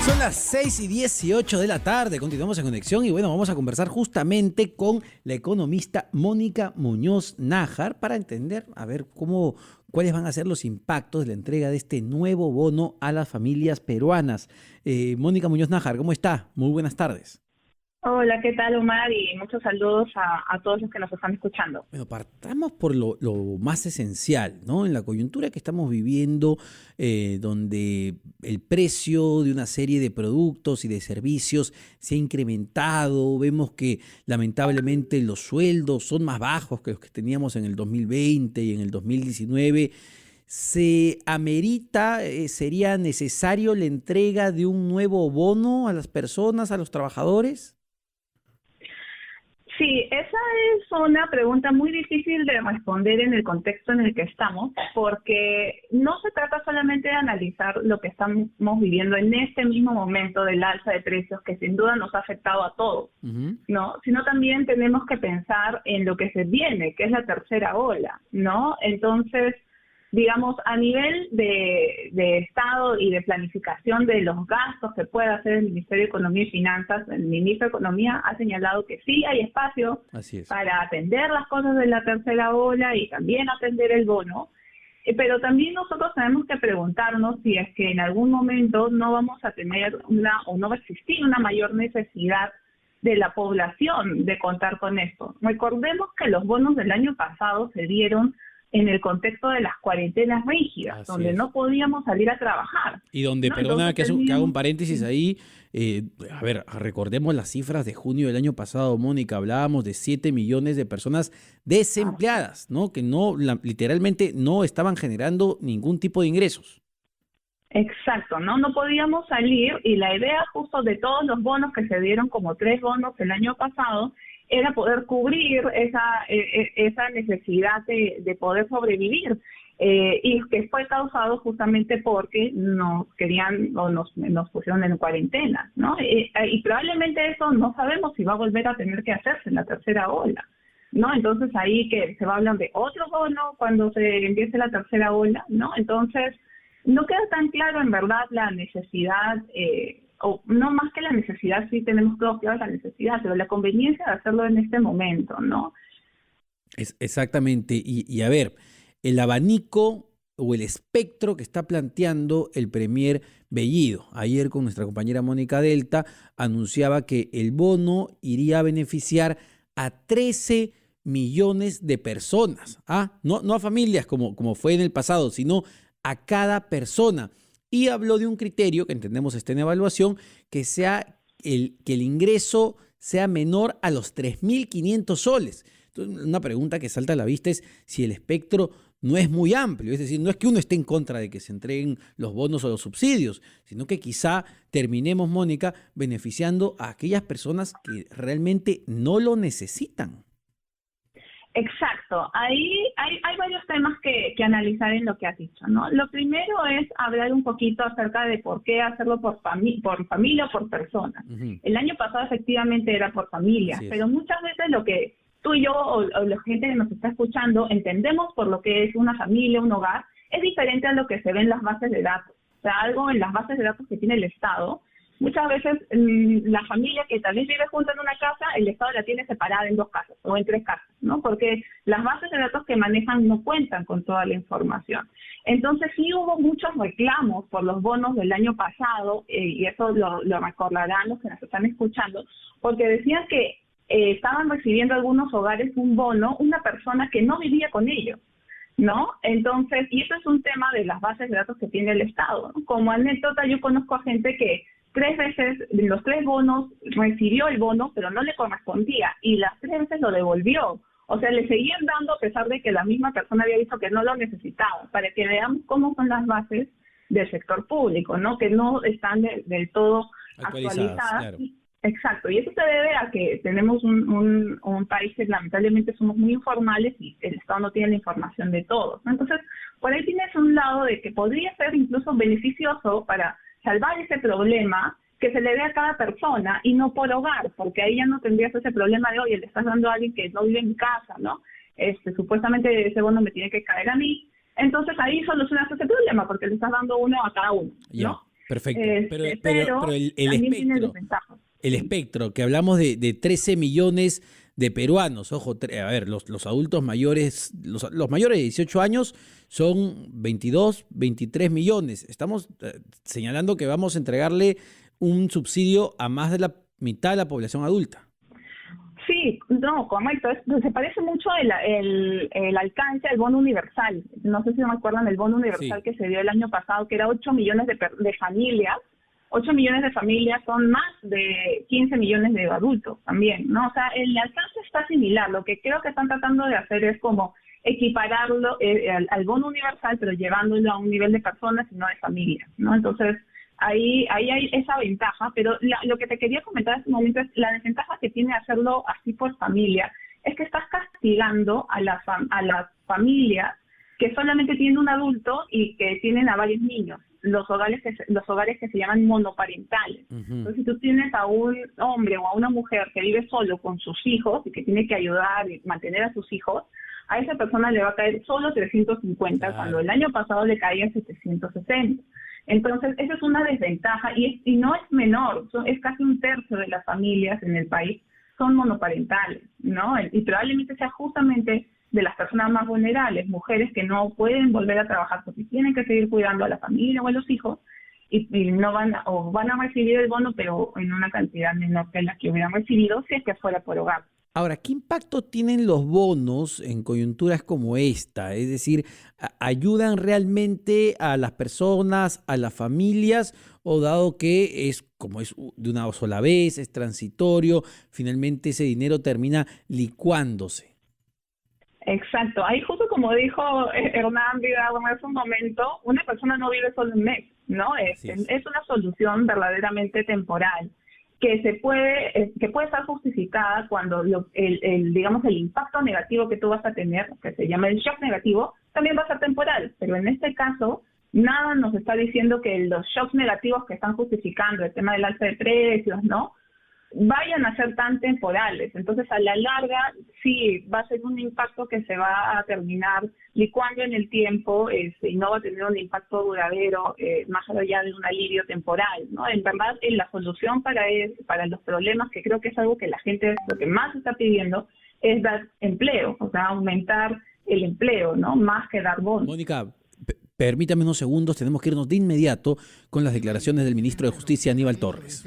Son las 6:18 de la tarde, continuamos en conexión y bueno, vamos a conversar justamente con la economista Mónica Muñoz Nájar para entender, a ver, cuáles van a ser los impactos de la entrega de este nuevo bono a las familias peruanas. Mónica Muñoz Nájar, ¿cómo está? Muy buenas tardes. Hola, ¿qué tal, Omar? Y muchos saludos a todos los que nos están escuchando. Bueno, partamos por lo más esencial, ¿no? En la coyuntura que estamos viviendo, donde el precio de una serie de productos y de servicios se ha incrementado, vemos que lamentablemente los sueldos son más bajos que los que teníamos en el 2020 y en el 2019. ¿Se amerita, sería necesario la entrega de un nuevo bono a las personas, a los trabajadores? Sí, esa es una pregunta muy difícil de responder en el contexto en el que estamos, porque no se trata solamente de analizar lo que estamos viviendo en este mismo momento del alza de precios, que sin duda nos ha afectado a todos, ¿no? Sino también tenemos que pensar en lo que se viene, que es la tercera ola, ¿no? Entonces, digamos, a nivel de Estado y de planificación de los gastos que pueda hacer el Ministerio de Economía y Finanzas, el ministro de Economía ha señalado que sí hay espacio para atender las cosas de la tercera ola y también atender el bono, pero también nosotros tenemos que preguntarnos si es que en algún momento no vamos a tener o no va a existir una mayor necesidad de la población de contar con esto. Recordemos que los bonos del año pasado se dieron en el contexto de las cuarentenas rígidas, donde no podíamos salir a trabajar. Y donde, ¿no? perdona que haga un paréntesis ahí, a ver, recordemos las cifras de junio del año pasado, Mónica, hablábamos de 7 millones de personas desempleadas, ¿no? Que literalmente no estaban generando ningún tipo de ingresos. Exacto, ¿no? No podíamos salir y la idea justo de todos los bonos que se dieron, como 3 bonos el año pasado, era poder cubrir esa necesidad de poder sobrevivir y que fue causado justamente porque nos querían o nos pusieron en cuarentena, ¿no? Y probablemente eso no sabemos si va a volver a tener que hacerse en la tercera ola, ¿no? Entonces ahí que se va a hablar de otro bono cuando se empiece la tercera ola, ¿no? Entonces no queda tan claro en verdad la necesidad, o no más que la necesidad, sí tenemos todos claro la necesidad, pero la conveniencia de hacerlo en este momento, ¿no? Exactamente. Y a ver, el abanico o el espectro que está planteando el premier Bellido. Ayer con nuestra compañera Mónica Delta anunciaba que el bono iría a beneficiar a 13 millones de personas. No a familias como fue en el pasado, sino a cada persona. Y habló de un criterio que entendemos está en evaluación, que el ingreso sea menor a los 3.500 soles. Entonces, una pregunta que salta a la vista es si el espectro no es muy amplio, es decir, no es que uno esté en contra de que se entreguen los bonos o los subsidios, sino que quizá terminemos, Mónica, beneficiando a aquellas personas que realmente no lo necesitan. Exacto. Ahí hay varios temas que analizar en lo que has dicho, ¿no? Lo primero es hablar un poquito acerca de por qué hacerlo por familia o por persona. El año pasado efectivamente era por familia, pero muchas veces lo que tú y yo o la gente que nos está escuchando entendemos por lo que es una familia, un hogar, es diferente a lo que se ve en las bases de datos. O sea, algo en las bases de datos que tiene el Estado. Muchas veces la familia que tal vez vive junto en una casa, el Estado la tiene separada en 2 casas o en 3 casas, ¿no? Porque las bases de datos que manejan no cuentan con toda la información. Entonces sí hubo muchos reclamos por los bonos del año pasado, y eso lo recordarán los que nos están escuchando, porque decían que estaban recibiendo algunos hogares un bono, una persona que no vivía con ellos, ¿no? Entonces, y eso es un tema de las bases de datos que tiene el Estado, ¿no? Como anécdota, yo conozco a gente que 3 veces, los 3 bonos, recibió el bono, pero no le correspondía, y las 3 veces lo devolvió. O sea, le seguían dando a pesar de que la misma persona había dicho que no lo necesitaba, para que veamos cómo son las bases del sector público, ¿no? Que no están del todo actualizadas. Claro. Exacto, y eso se debe a que tenemos un país que lamentablemente somos muy informales y el Estado no tiene la información de todos, ¿no? Entonces, por ahí tienes un lado de que podría ser incluso beneficioso para salvar ese problema que se le dé a cada persona y no por hogar, porque ahí ya no tendrías ese problema de, oye, le estás dando a alguien que no vive en mi casa, ¿no? Supuestamente ese bono me tiene que caer a mí. Entonces ahí solucionas ese problema porque le estás dando uno a cada uno, ¿no? Perfecto. Pero el también tiene espectro, desventajas. el espectro, que hablamos de 13 millones de peruanos, ojo, a ver, los adultos mayores, los mayores de 18 años son 22, 23 millones. Estamos señalando que vamos a entregarle un subsidio a más de la mitad de la población adulta. Sí, no, correcto. Se parece mucho el alcance del bono universal. No sé si me acuerdan del bono universal que se dio el año pasado, que era 8 millones de familias. 8 millones de familias son más de 15 millones de adultos también, ¿no? O sea, el alcance está similar. Lo que creo que están tratando de hacer es como equipararlo al bono universal, pero llevándolo a un nivel de personas y no de familias, ¿no? Entonces, ahí hay esa ventaja, pero lo que te quería comentar en este momento es la desventaja que tiene hacerlo así por familia, es que estás castigando a las familias que solamente tienen un adulto y que tienen a varios niños, los hogares que se llaman monoparentales. Entonces, si tú tienes a un hombre o a una mujer que vive solo con sus hijos y que tiene que ayudar y mantener a sus hijos, a esa persona le va a caer solo 350, cuando el año pasado le caían 760. Entonces, esa es una desventaja y no es menor, es casi un tercio de las familias en el país son monoparentales, ¿no? Y probablemente sea justamente de las personas más vulnerables, mujeres que no pueden volver a trabajar porque tienen que seguir cuidando a la familia o a los hijos y no van a recibir el bono, pero en una cantidad menor que la que hubieran recibido si es que fuera por hogar. Ahora, ¿qué impacto tienen los bonos en coyunturas como esta? Es decir, ¿ayudan realmente a las personas, a las familias, o dado que como es de una sola vez, es transitorio, finalmente ese dinero termina licuándose? Exacto. Ahí justo como dijo Hernán Vidal hace un momento, una persona no vive solo un mes, ¿no? Es una solución verdaderamente temporal que puede estar justificada cuando digamos el impacto negativo que tú vas a tener, que se llama el shock negativo, también va a ser temporal. Pero en este caso, nada nos está diciendo que los shocks negativos que están justificando el tema del alza de precios, ¿no?, vayan a ser tan temporales. Entonces, a la larga, sí, va a ser un impacto que se va a terminar licuando en el tiempo y no va a tener un impacto duradero más allá de un alivio temporal, ¿no? En verdad, la solución para los problemas, que creo que es algo que la gente lo que más está pidiendo, es dar empleo, o sea, aumentar el empleo, ¿no?, más que dar bonos. Mónica, permítame unos segundos, tenemos que irnos de inmediato con las declaraciones del ministro de Justicia, Aníbal Torres.